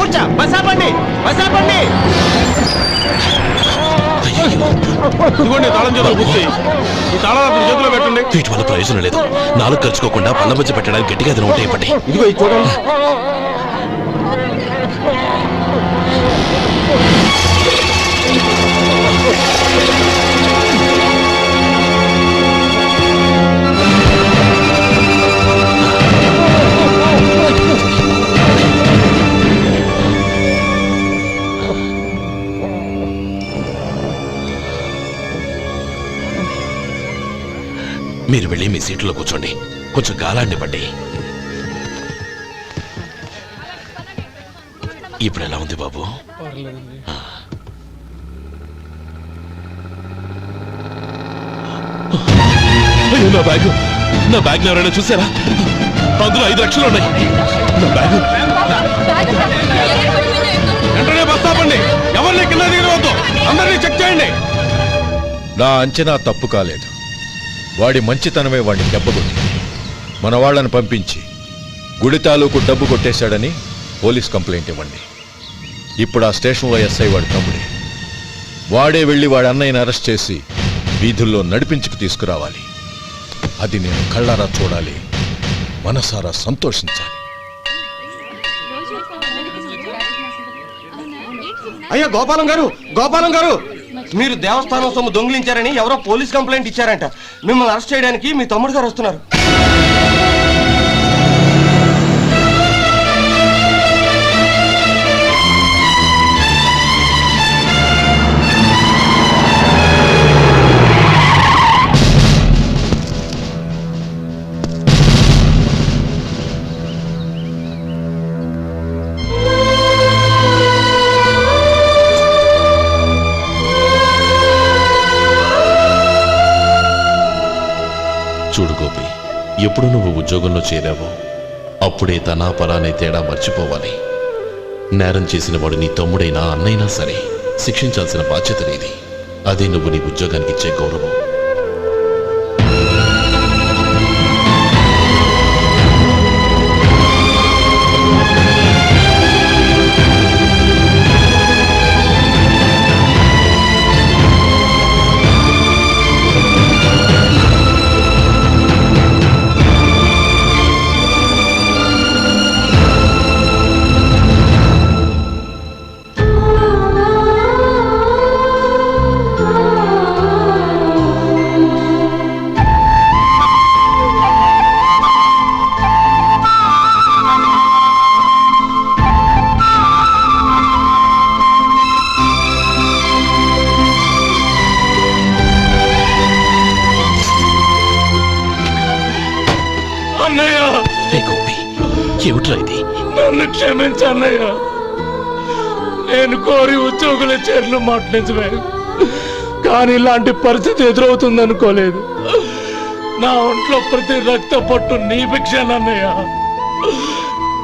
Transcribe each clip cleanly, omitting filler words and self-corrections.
కూర్చో, బస్ ఆపండి, బస్ ఆపండి. ఇదిగోండి తాళం చేతులు పూర్తి. ఈ తాళాలు చేతిలో పెట్టండి. వీటి వల్ల ప్రయోజనం లేదు. నాలుగు ఖర్చుకోకుండా పళ్ళ మధ్య పెట్టడానికి గట్టిగా ఏదైనా ఉంటే ఇవ్వండి. ఇదిగో ఇది చూడండి. మీరు వెళ్ళి మీ సీట్లో కూర్చోండి. కొంచెం గాలాన్ని పట్టి. ఇప్పుడు ఎలా ఉంది బాబు? నా బ్యాగ్, నా బ్యాగ్ ఎవరైనా చూసారా? అందులో 5 లక్షలు ఉన్నాయి. నా బ్యాగ్ వెంటనే బస్ ఆపండి. ఎవరిని కింద దిగవద్దు. అందరినీ చెక్ చేయండి. నా అంచనా తప్పు కాలేదు. వాడి మంచితనమే వాడిని దెబ్బకొట్టింది. మన వాళ్ళని పంపించి గుడి తాలూకు డబ్బు కొట్టేశాడని పోలీస్ కంప్లైంట్ ఇవ్వండి. ఇప్పుడు ఆ స్టేషన్లో ఎస్ఐ వాడి తమ్ముడే. వాడే వెళ్ళి వాడి అన్నయ్యని అరెస్ట్ చేసి వీధుల్లో నడిపించుకు తీసుకురావాలి. అది నేను కళ్ళారా చూడాలి, మనసారా సంతోషించాలి. అయ్యా గోపాలం గారు, గోపాలం గారు, మీరు దేవస్థానం సొమ్ము దొంగిలించారని ఎవరో పోలీస్ కంప్లైంట్ ఇచ్చారంట. మిమ్మల్ని అరెస్ట్ చేయడానికి మీ తమ్ముడు గారు వస్తున్నారు. చూడు గోపి, ఎప్పుడు నువ్వు ఉద్యోగంలో చేరావో అప్పుడే తనా పరానే తేడా మర్చిపోవాలి. నేరం చేసిన వాడు నీ తమ్ముడైనా అన్నైనా సరే శిక్షించాల్సిన బాధ్యత నీది. అదే నువ్వు నీ ఉద్యోగానికి ఇచ్చే గౌరవం. ఏమిట్రా ఇది? నన్ను క్షమించన్నయ్య. నేను కోరి ఉద్యోగుల చేరిన మాట నిజమే, కానీ ఇలాంటి పరిస్థితి ఎదురవుతుంది అనుకోలేదు. నా ఒంట్లో ప్రతి రక్త పట్టు నీ భిక్షనన్నయ్య.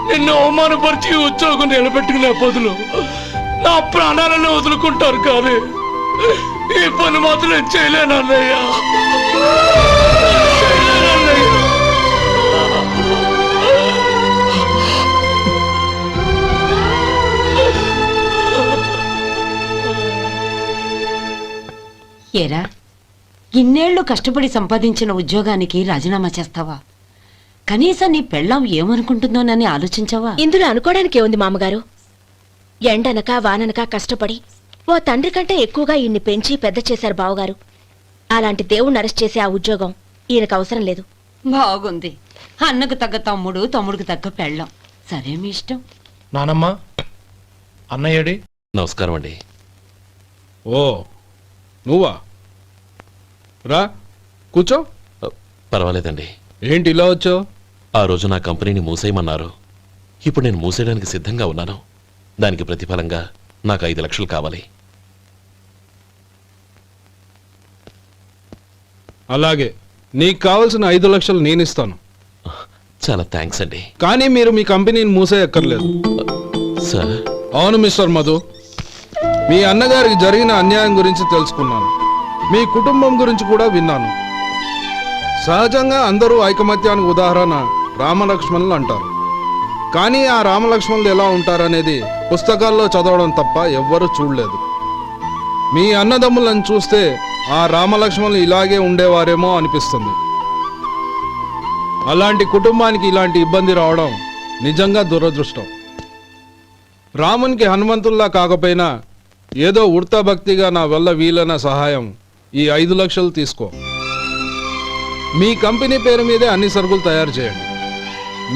నిన్ను అవమానపరిచి ఉద్యోగం నిలబెట్టుకునే బదులు నా ప్రాణాలను వదులుకుంటారు, కానీ ఈ పని మాత్రం నేను చేయలేనన్నయ్య. ఏరా, ఇన్నేళ్లు కష్టపడి సంపాదించిన ఉద్యోగానికి రాజీనామా చేస్తావా? కనీసం నీ పెళ్ళాం ఏమనుకుంటుందోనని ఆలోచించావా? ఇందులో అనుకోవడానికి ఏముంది మామగారు? ఎండనక వాననక కష్టపడి ఓ తండ్రి కంటే ఎక్కువగా ఈయన్ని పెంచి పెద్ద చేశారు బావగారు. అలాంటి దేవుణ్ణి అరెస్ట్ చేసే ఆ ఉద్యోగం ఈయనకు అవసరం లేదు. బాగుంది. అన్నకు తగ్గ తమ్ముడు, తమ్ముడికి తగ్గ పెళ్ళాం. సరే, మీ ఇష్టం. నానమ్మ, అన్నయ్యడి. నమస్కారం అండి. ఓ నువ్వా? రా కూర్చో. పర్వాలేదండి. ఏంటి ఇలా వచ్చావు? ఆ రోజు నా కంపెనీని మూసేయమన్నారు. ఇప్పుడు నేను మూసేయడానికి సిద్ధంగా ఉన్నాను. దానికి ప్రతిఫలంగా నాకు 5 లక్షలు కావాలి. అలాగే, నీకు కావాల్సిన 5 లక్షలు నేను ఇస్తాను. చాలా థ్యాంక్స్ అండి. కానీ మీరు మీ కంపెనీని మూసేయక్కర్లేదు. సార్? అవును మిస్టర్ మధు, మీ అన్నగారికి జరిగిన అన్యాయం గురించి తెలుసుకున్నాను. మీ కుటుంబం గురించి కూడా విన్నాను. సహజంగా అందరూ ఐకమత్యానికి ఉదాహరణ రామలక్ష్మణులు అంటారు. కానీ ఆ రామలక్ష్మణులు ఎలా ఉంటారనేది పుస్తకాల్లో చదవడం తప్ప ఎవ్వరూ చూడలేదు. మీ అన్నదమ్ములను చూస్తే ఆ రామలక్ష్మణులు ఇలాగే ఉండేవారేమో అనిపిస్తుంది. అలాంటి కుటుంబానికి ఇలాంటి ఇబ్బంది రావడం నిజంగా దురదృష్టం. రామునికి హనుమంతుల్లా కాకపోయినా ఏదో ఉడతా భక్తిగా నా వల్ల వీలైన సహాయం ఈ 5 లక్షలు తీసుకో. మీ కంపెనీ పేరు మీదే అన్ని సరుకులు తయారు చేయండి.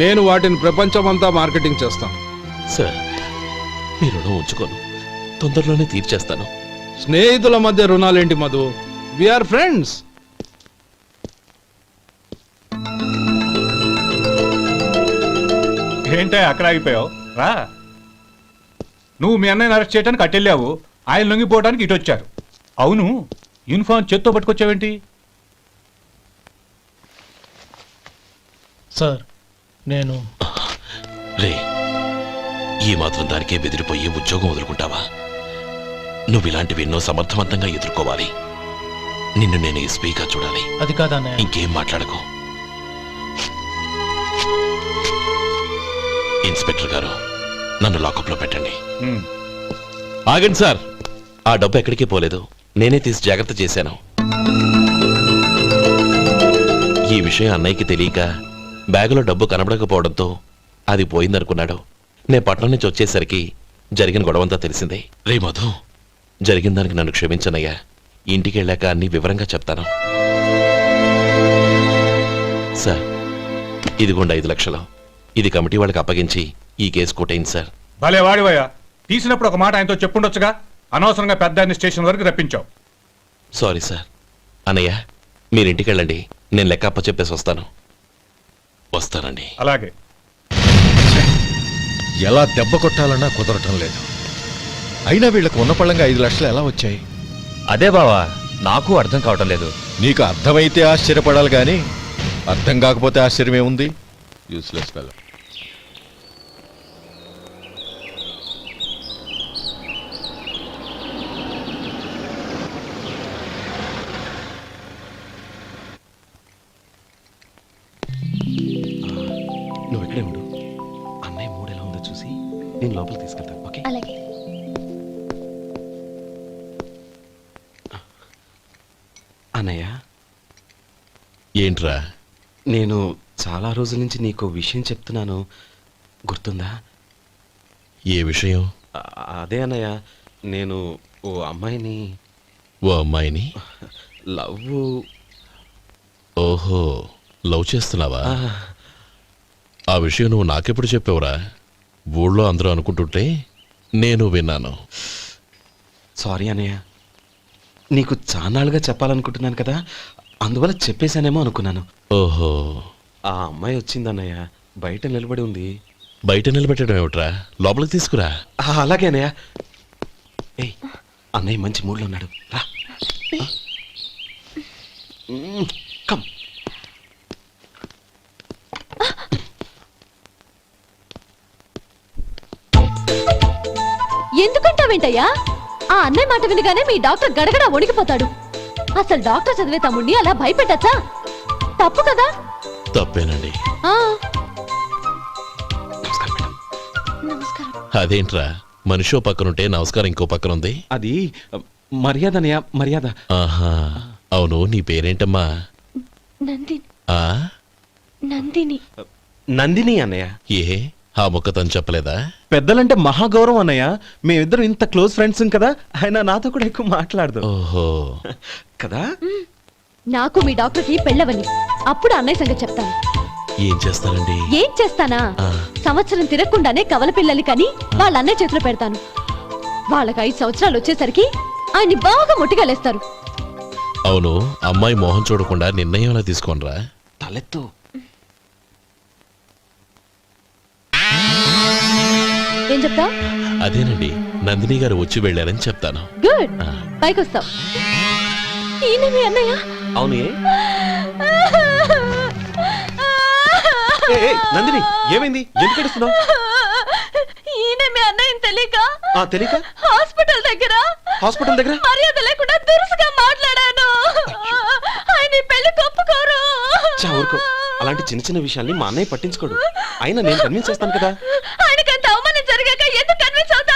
నేను వాటిని ప్రపంచమంతా మార్కెటింగ్ చేస్తాను. సార్, మీ రుణం ఉంచుకోను, తొందరలోనే తీర్చేస్తాను. స్నేహితుల మధ్య రుణాలేంటి మధు? We are friends. ఏంటే అక్కడ ఆగిపోయావు? రా. నువ్వు మీ అన్నయ్యని అరెస్ట్ చేయడానికి అట్టెళ్ళావు, ఆయన లొంగిపోవడానికి ఇటు వచ్చారు. అవును, యూనిఫామ్ చేత్తో పట్టుకొచ్చావేంటి? సార్ నేను రే, ఈ మాత్రం దానికే బెదిరిపోయి ఉద్యోగం వదులుకుంటావా? నువ్వు ఇలాంటివి ఎన్నో సమర్థవంతంగా ఎదుర్కోవాలి. నిన్ను నేను ఎస్పీగా చూడాలి. అది కాదన్నయ్య. ఇంకేం మాట్లాడకు. ఇన్స్పెక్టర్ గారు, నన్ను లాకప్లో పెట్టండి. ఉమ్. ఆగండి సార్, ఆ డబ్బు ఎక్కడికి పోలేదు, నేనే తీసి జాగ్రత్త చేశాను. ఈ విషయం అన్నయ్యకి తెలియక బ్యాగులో డబ్బు కనబడకపోవడంతో అది పోయిందనుకున్నాడు. నే పట్నం నుంచి వచ్చేసరికి జరిగిన గొడవంతా తెలిసిందే. రే మధు, జరిగిన దానికి నన్ను క్షమించనయ్యా. ఇంటికి వెళ్ళాక అన్ని వివరంగా చెప్తాను. సార్, ఇదిగోండి 5 లక్షలు. ఇది కమిటీ వాళ్ళకి అప్పగించి ఈ కేసు కొట్టేయండి సార్. భలే వాడివయ్యా, తీసినప్పుడు ఒక మాట ఆయనతో చెప్పుండొచ్చుగా. అనవసరంగా పెద్ద ఆయన స్టేషన్ వరకు రప్పించావు. Sorry sir. అన్నయ్య, మీరు ఇంటికి వెళ్ళండి, నేను లెక్క అప్ప చెప్పేసి వస్తాను. వస్తానండి. అలాగే. ఎలా దెబ్బ కొట్టాలన్నా కుదరటం లేదు. అయినా వీళ్ళకు ఉన్న పళ్ళంగా 5 లక్షలు ఎలా వచ్చాయి? అదే బావా, నాకు అర్థం కావటం లేదు. నీకు అర్థమైతే ఆశ్చర్యపడాలి కానీ అర్థం కాకపోతే ఆశ్చర్యం ఏముంది? Useless fellow. నువ్వు ఇక్కడే ఉండు. అన్నయ్య మూడు ఎలా ఉందో చూసి నేను లోపలికి తీసుకెళ్తాను. ఓకే? అలాగే. అన్నయ్య, ఏంట్రా? నేను చాలా రోజుల నుంచి నీకు విషయం చెప్తున్నాను, గుర్తుందా? ఏ విషయం? అదే అన్నయ్య, నేను ఓ అమ్మాయిని ఓ అమ్మాయిని లవ్. ఓహో, లవ్ చేస్తున్నావా? ఆ విషయం నువ్వు నాకెప్పుడు చెప్పావురా? ఊళ్ళో అందరూ అనుకుంటుంటే నేను విన్నాను. సారీ అన్నయ్య, నీకు చాన్నాళ్ళుగా చెప్పాలనుకుంటున్నాను కదా, అందువల్ల చెప్పేశానేమో అనుకున్నాను. ఓహో, ఆ అమ్మాయి వచ్చిందన్నయ్య, బయట నిలబడి ఉంది. బయట నిలబెట్టడం ఏమిట్రా? లోపలికి తీసుకురా. అలాగే అన్నయ్య. ఏయ్, అన్నయ్య మంచి మూడ్లో ఉన్నాడు, రా. కమ్. ఎందుకంటావేంటయ్యా? ఆ అన్నయ్య మాట వినగానే మీ డాక్టర్ గడగడ వణికిపోతాడు. అసలు డాక్టర్ చదివే తమ్ముడిని అలా భయపెట్టచ్చా? తప్పు కదా? తప్పేనండి. ఆ, నమస్కారం మేడం. నమస్కారం. అదేంట్రా, మనిషో పక్కనుంటే నమస్కారం ఇంకో పక్కన ఉంది? అది మర్యాద అన్నయ్య, మర్యాద. ఆహా, అవును, నీ పేరేంటమ్మా? నందిని. ఆ నందిని. నందిని అన్నయ్య. ఏ, ఆ ముక్క తను చెప్పలేదా? పెద్దలంటే మహాగౌరవం అన్నయ్య. మేమిద్దరం ఇంత క్లోజ్ ఫ్రెండ్స్ కదా, ఆయన నాతో కూడా ఎక్కువ మాట్లాడదు ఓహో, కదా. నాకు మీ డాక్టర్కి పెళ్ళవని అప్పుడు అన్నయ్య సంగతి చెప్తాను. ఏం చేస్తారండి? ఏం చేస్తానా? సంవత్సరం తిరగకుండానే కవల పిల్లల్ని కని వాళ్ళ అన్నయ్య చేతిలో పెడతాను. వాళ్ళకి 5 సంవత్సరాలు వచ్చేసరికి ఆయన్ని బాగా ముట్టిగలేస్తారు. అవును, అమ్మాయి మోహం చూడకుండా నిర్ణయం ఎలా తీసుకోనరా? తలెత్తు. ఏం చెప్తా? అదేనండి, నందిని గారు వచ్చి వెళ్ళారని చెప్తాను. గుడ్, పైకి వస్తావు. ఈయన మీ అన్నయ్య? అవును. నందిని, ఏమైంది? ఎందుకు ఏడుస్తున్నావు? ఈయన మీ అన్నయ్యని తెలియక తెలియక హాస్పిటల్ దగ్గర మర్యాద లేకుండా దురుసుగా మాట్లాడాను. ఆయన ఈ పెళ్లి ఒప్పుకోరు. ఊరుకో, అలాంటి చిన్న చిన్న విషయాల్ని మా అన్నయ్య పట్టించుకోడు. అయినా నేను కన్విన్స్ చేస్తాను కదా. ఆయనకంత అవమానం జరిగాక ఎందుకు కన్విన్స్ అవుతారు?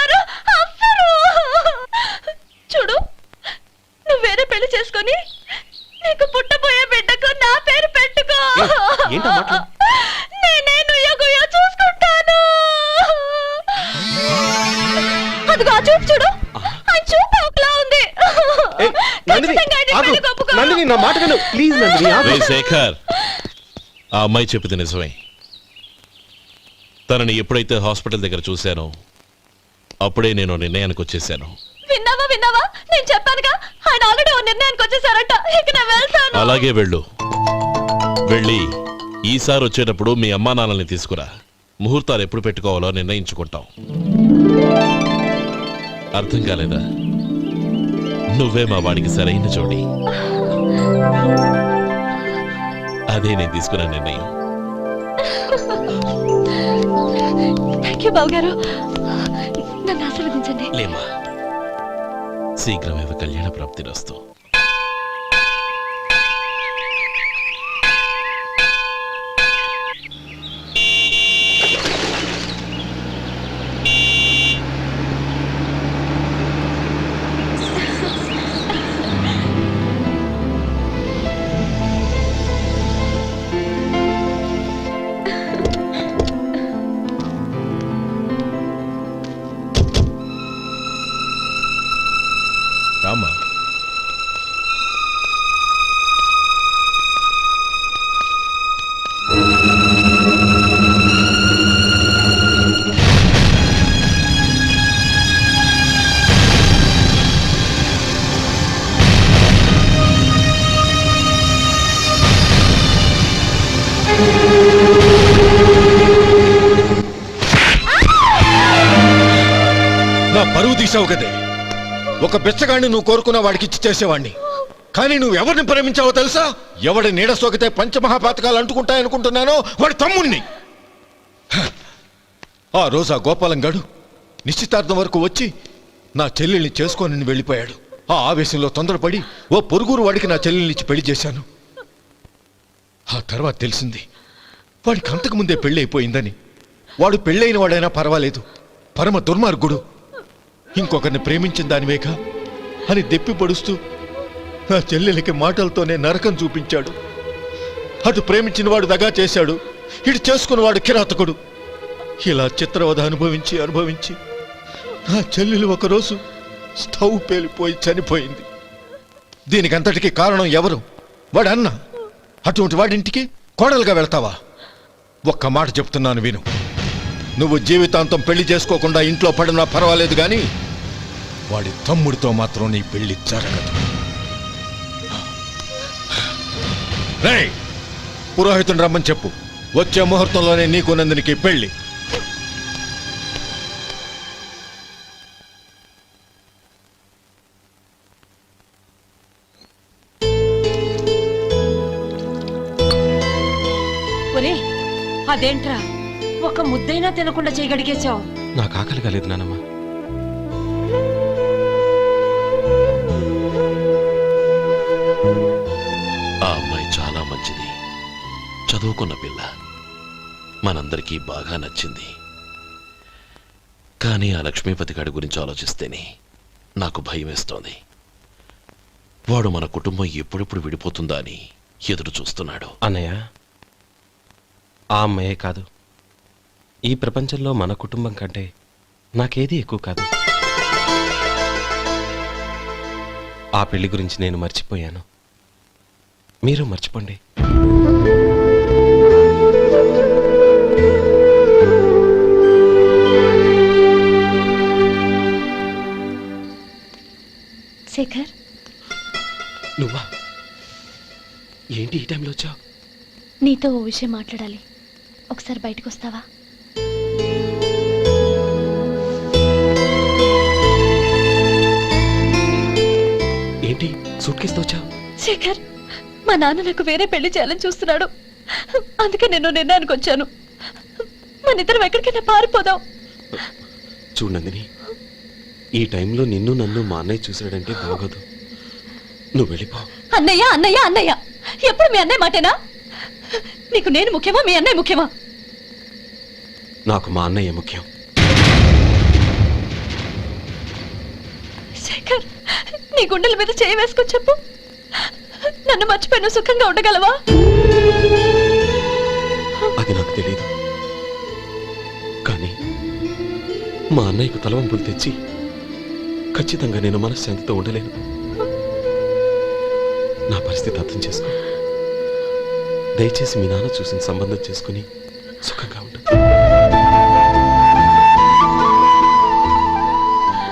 నందిని నా మాట విను ప్లీజ్ నందిని రే శేఖర్, ఆ అమ్మాయి చెప్పింది నిజమే. తనని ఎప్పుడైతే హాస్పిటల్ దగ్గర చూశానో అప్పుడే నేను నిర్ణయానికి వచ్చేసాను. విన్నావా నేను చెప్పానుగా ఆయన ఆల్రెడీ ఓ నిర్ణయానికి వచ్చేసారట. ఇక నేను వెళ్తాను. అలాగే వెళ్ళి ఈసారి వచ్చేటప్పుడు మీ అమ్మా నాన్నల్ని తీసుకురా. ముహూర్తాలు ఎప్పుడు పెట్టుకోవాలో నిర్ణయించుకుంటాం. అర్థం కాలేదా? నువ్వే మా వాడికి సరైన జోడి. అదే నేను తీసుకున్న నిర్ణయం. థ్యాంక్ యూ బావగారు, నన్ను ఆశీర్వదించండి. లేమా, శీఘ్రమేవ కళ్యాణ ప్రాప్తిరస్తు. రామా నా పరువు తీసావు కదే. ఒక బెచ్చగాడిని నువ్వు కోరుకున్న వాడికి ఇచ్చి చేసేవాడిని. కానీ నువ్వు ఎవరిని ప్రేమించావో తెలుసా? ఎవడి నీడ సోకితే పంచమహాపాతకాలు అంటుకుంటాయనుకుంటున్నానో వాడి తమ్ముణ్ణి. ఆ రోజు ఆ గోపాలం గాడు నిశ్చితార్థం వరకు వచ్చి నా చెల్లెల్ని చేసుకొని వెళ్ళిపోయాడు. ఆ ఆవేశంలో తొందరపడి ఓ పొరుగురు వాడికి నా చెల్లెల్నిచ్చి పెళ్లి చేశాను. ఆ తర్వాత తెలిసింది వాడికి అంతకుముందే పెళ్లి అయిపోయిందని. వాడు పెళ్ళైన వాడైనా పర్వాలేదు, పరమ దుర్మార్గుడు. ఇంకొకరిని ప్రేమించిన దానివేగా అని దెప్పి పడుస్తూ నా చెల్లెలకి మాటలతోనే నరకం చూపించాడు. అటు ప్రేమించిన వాడు దగా చేశాడు, ఇటు చేసుకున్నవాడు కిరాతకుడు. ఇలా చిత్రవధ అనుభవించి నా చెల్లెలు ఒకరోజు స్టవ్ పేలిపోయి చనిపోయింది. దీనికంతటికి కారణం ఎవరు? వాడు అన్న. అటువంటి వాడింటికి కోడలుగా వెళ్తావా? ఒక్క మాట చెప్తున్నాను విను. నువ్వు జీవితాంతం పెళ్లి చేసుకోకుండా ఇంట్లో పడినా పర్వాలేదు, కానీ వాడి తమ్ముడితో మాత్రం నీ పెళ్లి జరగదు. రేయ్, పురోహితుని రమ్మని చెప్పు. వచ్చే ముహూర్తంలోనే నీకు నందినికి పెళ్లి. ఒరే, అదేంట్రా ఒక ముద్దైనా తినకుండా చేయగడిగేశావు? నాకు ఆకలి కాలేదు నానమ్మ. ఆ అమ్మాయి చాలా మంచిది, చదువుకున్న పిల్ల, మనందరికీ బాగా నచ్చింది. కానీ ఆ లక్ష్మీపతి గారి గురించి ఆలోచిస్తేనే నాకు భయం వేస్తోంది. వాడు మన కుటుంబం ఎప్పుడెప్పుడు విడిపోతుందా అని ఎదురు చూస్తున్నాడు. అన్నయ్య, ఆ అమ్మాయే కాదు, ఈ ప్రపంచంలో మన కుటుంబం కంటే నాకేది ఎక్కువ కాదు. ఆ పెళ్లి గురించి నేను మర్చిపోయాను, మీరు మర్చిపోండి. శేఖర్, నువ్వా? ఏంటి ఈ టైంలో వచ్చావు? నీతో ఓ విషయం మాట్లాడాలి. ఒకసారి బయటకు వస్తావా? ఏంటి సూట్ కేసుతో వచ్చావు? శేఖర్, మా నాన్న నాకు వేరే పెళ్లి చేయాలని చూస్తున్నాడు. అందుకే నేను నిర్ణయానికి వచ్చాను. మన ఇద్దరం ఎక్కడికైనా పారిపోదాం. చూడు నందిని, ఈ టైంలో నిన్ను నన్ను మా అన్నయ్య చూశాడంటే బాగోదు. నువ్వు వెళ్ళిపో. అన్నయ్య అన్నయ్య అన్నయ్య, ఎప్పుడు మీ అన్నయ్య మాటేనా? నీకు నేను ముఖ్యమా, మీ అన్నయ్య ముఖ్యమా? నాకు మా అన్నయ్య ముఖ్యం. శేఖర్, నీ గుండెల మీద చేయి వేసుకొని చెప్పు, నన్ను మర్చిపోయిన సుఖంగా ఉండగలవా? అది నాకు తెలియదు, కానీ మా అన్నయ్యకు తలవంపులు తెచ్చి ఖచ్చితంగా నేను మనశ్శాంతితో ఉండలేను. నా పరిస్థితి అర్థం చేసుకో. దయచేసి మీ నాన్న చూసిన సంబంధం చేసుకుని సుఖంగా ఉంటుంది.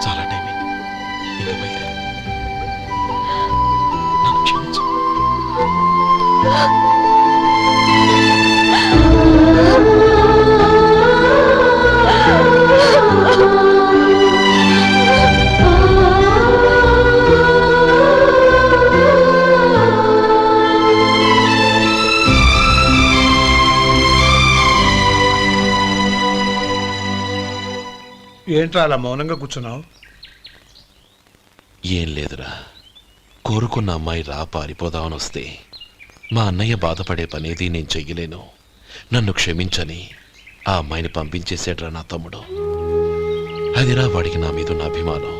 చాలా టైం అయింది, ఇంకా బయలుదేరు. నన్ను క్షమించు. ఏంట్రా అలా మౌనంగా కూర్చున్నావు? ఏం లేదురా, కోరుకున్న అమ్మాయి రా పారిపోదామని వస్తే మా అన్నయ్య బాధపడే పనేది నేను చెయ్యలేను, నన్ను క్షమించని ఆ అమ్మాయిని పంపించేసాడ్రా నా తమ్ముడు. అదిరా వాడికి నా మీద ఉన్న అభిమానం.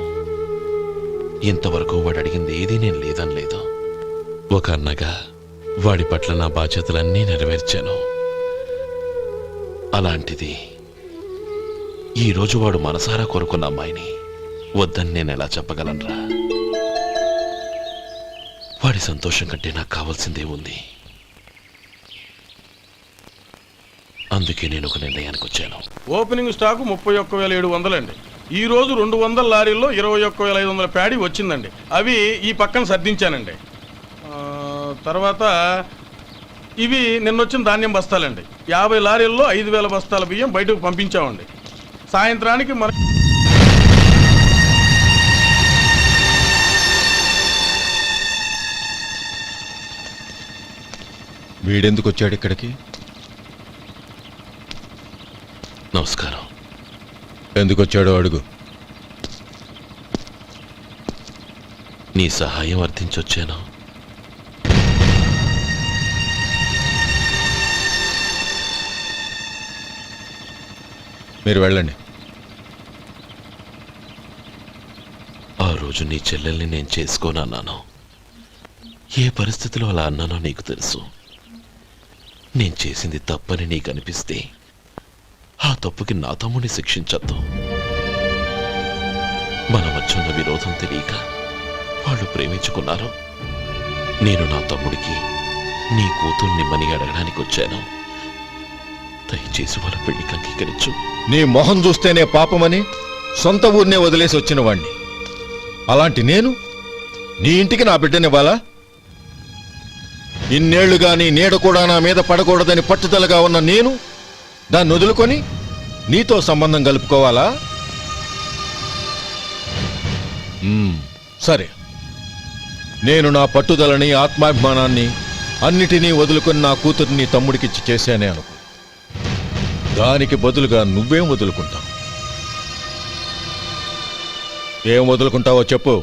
ఇంతవరకు వాడు అడిగింది ఏదీ నేను లేదనలేదు. ఒక అన్నగా వాడి పట్ల నా బాధ్యతలన్నీ నెరవేర్చాను. అలాంటిది ఈరోజు వాడు మనసారా కోరుకున్న అమ్మాయిని వద్దని నేను ఎలా చెప్పగలనురా? వాడి సంతోషం కంటే నాకు కావాల్సిందే ఉంది. అందుకే నేను ఒక నిర్ణయానికి వచ్చాను. ఓపెనింగ్ స్టాకు 31,700 అండి. ఈ రోజు 200 లారీల్లో 21,500 ప్యాడీ వచ్చిందండి. అవి ఈ పక్కన సర్దించానండి. తర్వాత ఇవి నిన్నొచ్చిన ధాన్యం బస్తాలండి. 50 లారీల్లో 5,000 బస్తాల బియ్యం బయటకు పంపించామండి. సాయంత్రానికి మన వీడెందుకు వచ్చాడు ఇక్కడికి? నమస్కారం. ఎందుకు వచ్చాడో అడుగు. నీ సహాయం అర్థించొచ్చాను. మీరు వెళ్ళండి. ఆ రోజు నీ చెల్లెల్ని నేను చేసుకోనన్నాను. ఏ పరిస్థితిలో అలా అన్నానో నీకు తెలుసు. నేను చేసింది తప్పని నీకు అనిపిస్తే ఆ తప్పుకి నా తమ్ముడిని శిక్షించద్దు. మన మధ్య ఉన్న విరోధం తెలియక వాళ్ళు ప్రేమించుకున్నారు. నేను నా తమ్ముడికి నీ కూతుర్ని మని అడగడానికి వచ్చాను. దయచేసి వాళ్ళ పెళ్లికి అంగీకరించు. నీ మొహం చూస్తేనే పాపమని సొంత ఊరినే వదిలేసి వచ్చిన వాణ్ణి. అలాంటి నేను నీ ఇంటికి నా బిడ్డనివ్వాలా? ఇన్నేళ్లుగా నీ నీడ కూడా నా మీద పడకూడదని పట్టుదలగా ఉన్న నేను దాన్ని వదులుకొని నీతో సంబంధం కలుపుకోవాలా? సరే, నేను నా పట్టుదలని ఆత్మాభిమానాన్ని అన్నిటినీ వదులుకొని నా కూతుర్ని తమ్ముడికిచ్చి చేశానే అనుకో. దానికి బదులుగా నువ్వేం వదులుకుంటావు? ఏం వదులుకుంటావో చెప్పు.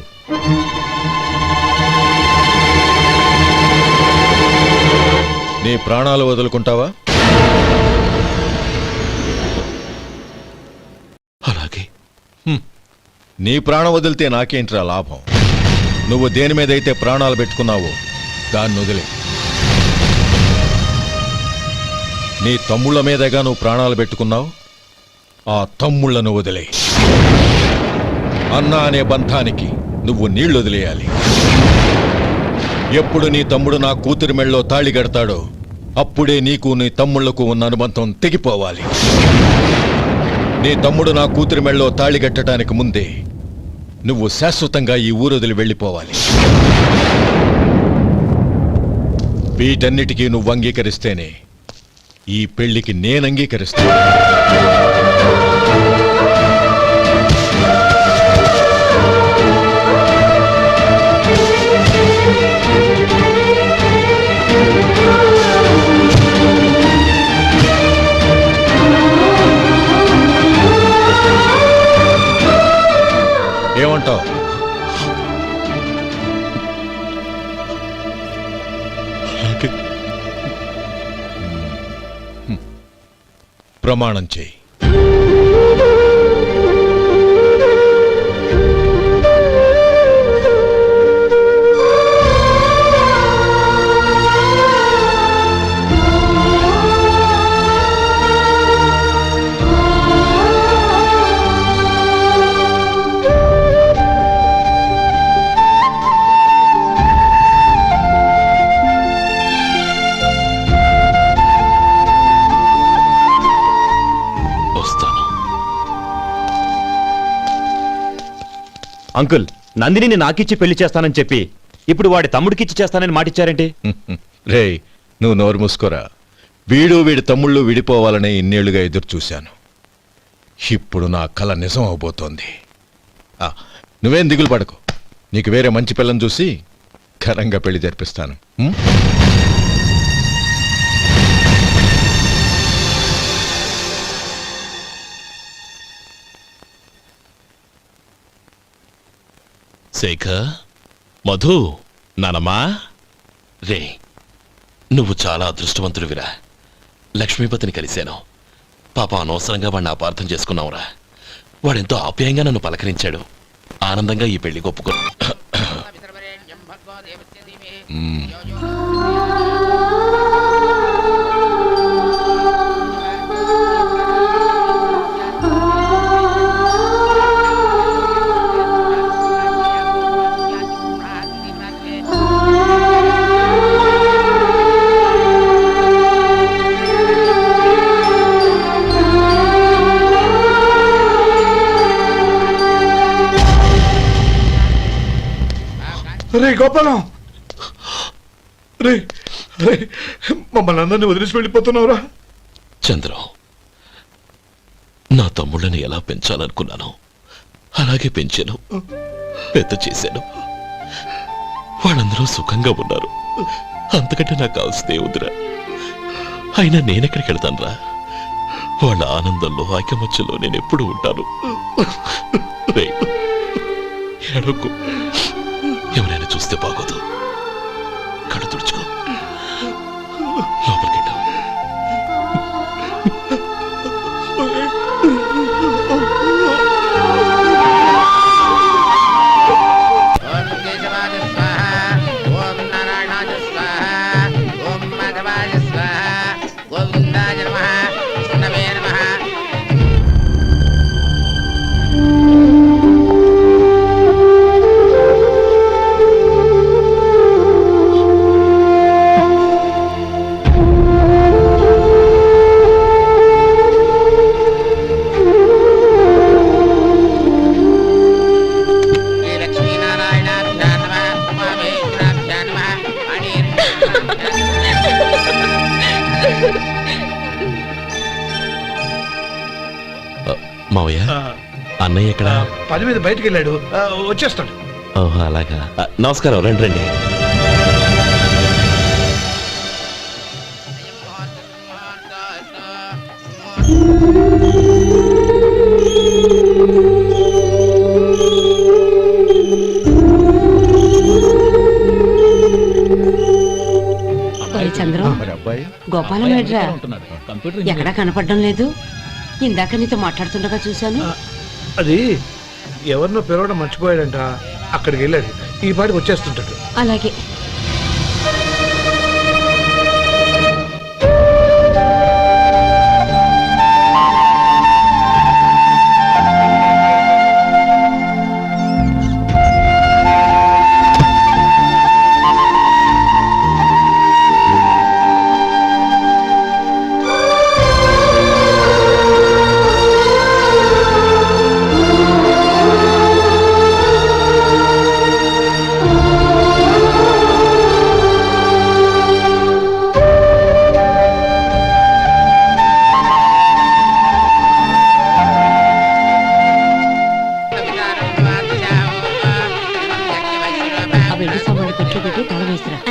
నీ ప్రాణాలు వదులుకుంటావా? అలాగే. నీ ప్రాణం వదిలితే నాకేంట్రా లాభం? నువ్వు దేని మీదైతే ప్రాణాలు పెట్టుకున్నావో దాన్ని వదిలే. నీ తమ్ముళ్ళ మీదగా నువ్వు ప్రాణాలు పెట్టుకున్నావు. ఆ తమ్ముళ్లను వదిలే. అన్న అనే బంధానికి నువ్వు నీళ్లు వదిలేయాలి. ఎప్పుడు నీ తమ్ముడు నా కూతురి మెళ్ళలో తాళి కడతాడో అప్పుడే నీకు నీ తమ్ముళ్లకు ఉన్న అనుబంధం తెగిపోవాలి. నీ తమ్ముడు నా కూతురి మెళ్ళలో తాళి కట్టడానికి ముందే నువ్వు శాశ్వతంగా ఈ ఊరొదిలి వెళ్ళిపోవాలి. వీటన్నిటికీ నువ్వు అంగీకరిస్తేనే ఈ పెళ్లికి నేను అంగీకరిస్తాను. ఏమంటావు? ప్రమాణం చేయి. అంకుల్ నందినిని నాకిచ్చి పెళ్లి చేస్తానని చెప్పి ఇప్పుడు వాడి తమ్ముడికిచ్చి చేస్తానని మాటిచ్చారేంటి? రేయ్ నువ్వు నోరు మూసుకోరా. వీడి తమ్ముళ్ళు విడిపోవాలనే ఇన్నేళ్లుగా ఎదురు చూశాను. ఇప్పుడు నా కల నిజం అవబోతోంది. నువ్వేం దిగులు పడకు. నీకు వేరే మంచి పిల్లని చూసి ఘనంగా పెళ్లి జరిపిస్తాను. శేఖర్, మధు, నానమ్మా, రే నువ్వు చాలా అదృష్టవంతుడివిరా. లక్ష్మీపతిని కలిశాను. పాప అనవసరంగా వాడిని అపార్థం చేసుకున్నావురా. వాడెంతో ఆప్యాయంగా నన్ను పలకరించాడు. ఆనందంగా ఈ పెళ్లి ఒప్పుకో. రే గోపాలం, రే రే మమ్మల్ని అందరినీ వదిలేసి వెళ్ళిపోతున్నావురా? చంద్రం, నా తమ్ముళ్ళని ఎలా పెంచాలనుకున్నాను అలాగే పెంచాను, పెద్ద చేశాను. వాళ్ళందరూ సుఖంగా ఉన్నారు. అంతకంటే నాకు కావాల్సిందే వద్దురా. అయినా నేనెక్కడికి వెళ్తానురా? వాళ్ళ ఆనందంలో ఐకమత్యంలో నేను ఎప్పుడు ఉంటాను. ఎడకు, ఎవరైనా చూస్తే బాగోదు. కళ్ళు తుడుచుకో, లోపలికి వెళ్ళు. మావయ్య, అన్నయ్య ఎక్కడ? పని మీద బయటికి వెళ్ళాడు, వచ్చేస్తాడు. ఓహో అలాగా. నమస్కారం, రండి రండి. చంద్రం, గోపాలం ఎడ్రా ఎక్కడా కనపడడం లేదు. ఇందాక నీతో మాట్లాడుతుండగా చూశాను. అది ఎవరినో పిలవడం మర్చిపోయాడంట, అక్కడికి వెళ్ళాడు. ఈ పాటికి వచ్చేస్తుంటాడు. అలాగే.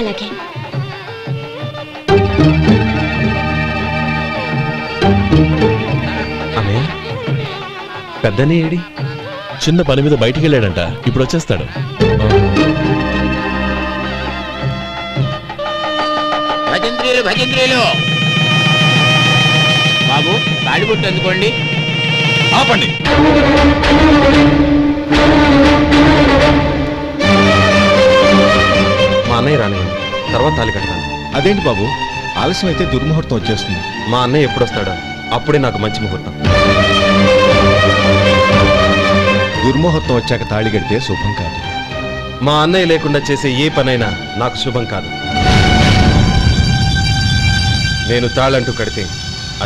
అలాగే. అన్నయ్య, పెద్దనే ఏడి? చిన్న పని మీద బయటికి వెళ్ళాడంట, ఇప్పుడు వచ్చేస్తాడు. భజంత్రీలు భజంత్రీలు బాబు, తాడిబొట్టు అందుకోండి. ఆపండి. మా అన్నయ్య రాని తర్వాత తాళి కడతాను. అదేంటి బాబు, ఆలస్యం అయితే దుర్ముహూర్తం వచ్చేస్తుంది. మా అన్నయ్య ఎప్పుడు వస్తాడో అప్పుడే నాకు మంచి ముహూర్తం. దుర్ముహూర్తం వచ్చాక తాళి కడితే శుభం కాదు. మా అన్నయ్య లేకుండా చేసే ఏ పనైనా నాకు శుభం కాదు. నేను తాళంటూ కడితే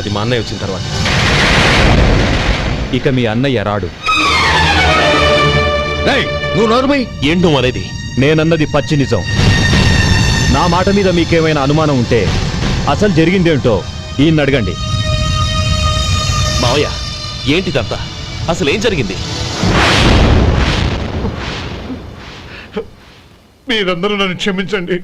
అది మా అన్నయ్య వచ్చిన తర్వాత. ఇక మీ అన్నయ్య రాడు. రేయ్ నువ్వు నోరుమై. ఏంటి నువ్వు అనేది? నేనన్నది పచ్చి నిజం. నా మాట మీద మీకేమైనా అనుమానం ఉంటే అసలు జరిగిందేంటో ఈయన్ని అడగండి. మావయ్య, ఏంటిదంతా? అసలు ఏం జరిగింది? మీరందరూ నన్ను క్షమించండి.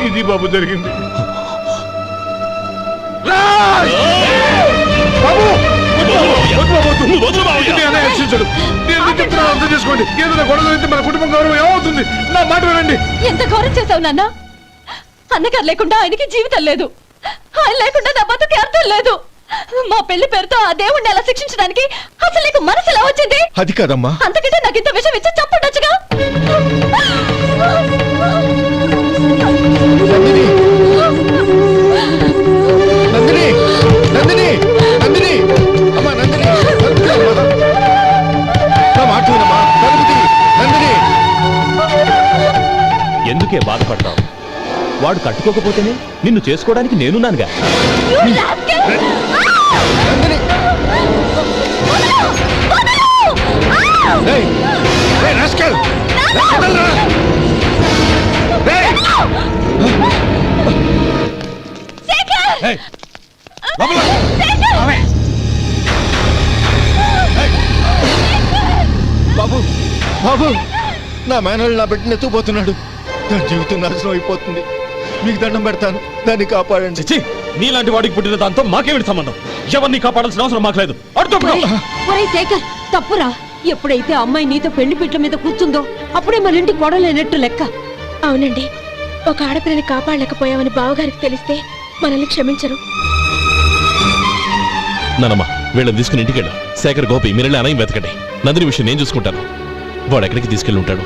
ఇది బాబు జరిగింది. బాబు రక్షించడు. అర్థం చేసుకోండి. ఏదైనా గొడవ జరిగితే మన కుటుంబం గౌరవం ఏమవుతుంది? నా మాట వినండి. ఎంత ఘోరం చేసావు నాన్న. అన్నగారు లేకుండా ఆయనకి జీవితం లేదు, ఆయన లేకుండా నా బతుకి అర్థం లేదు. మా పెళ్లి పేరుతో ఆ దేవుణ్ణి ఎలా శిక్షించడానికి అసలు నీకు మనసు ఎలా వచ్చింది? అది కాదమ్మా. అంతకంటే నాకు ఇంత విషయం ఇచ్చి చంపుండొచ్చుగా. నందిని, నందిని, నందిని, అమ్మా నందిని, తలుపు తీ అమ్మా. నా మాట వినమ్మా, తలుపు తీ, నందిని. ఎందుకే బాధపడతావు? వాడు కట్టుకోకపోతేనే నిన్ను చేసుకోవడానికి నేనున్నానుగా. నందిని. ఏయ్, ఏయ్, రాస్కెల్. వదలరా. ఏయ్. ఏయ్, లోపల. బాబు, బాబు, నా మేనల్ని నా బిడ్డని ఎత్తుకుపోతున్నాడు. నా జీవితం నాశనం అయిపోతుంది. మీకు దండం పెడతాను, దాన్ని కాపాడండి. చిచ్చి, నీలాంటి వాడికి పుట్టిన దాంతో మాకేమిటి సంబంధం? ఎవరిని కాపాడాల్సిన అవసరం మాకు లేదు. ఒరేయ్ శేఖర్, తప్పురా. ఎప్పుడైతే అమ్మాయి నీతో పెళ్లి పీటల మీద కూర్చుందో అప్పుడే మన ఇంటి కొడలేనట్టు లెక్క. అవునండి, ఒక ఆడపిల్లని కాపాడలేకపోయామని బావగారికి తెలిస్తే మనల్ని క్షమించరు. నానమ్మ, వీళ్ళని తీసుకుని ఇంటికి వెళ్ళు. శేఖర్, గోపి, మీరెళ్ళి అన్నయ్య వెతకండి. నందిని విషయం నేను చూసుకుంటాను. వాడు ఎక్కడికి తీసుకెళ్ళి ఉంటాడు?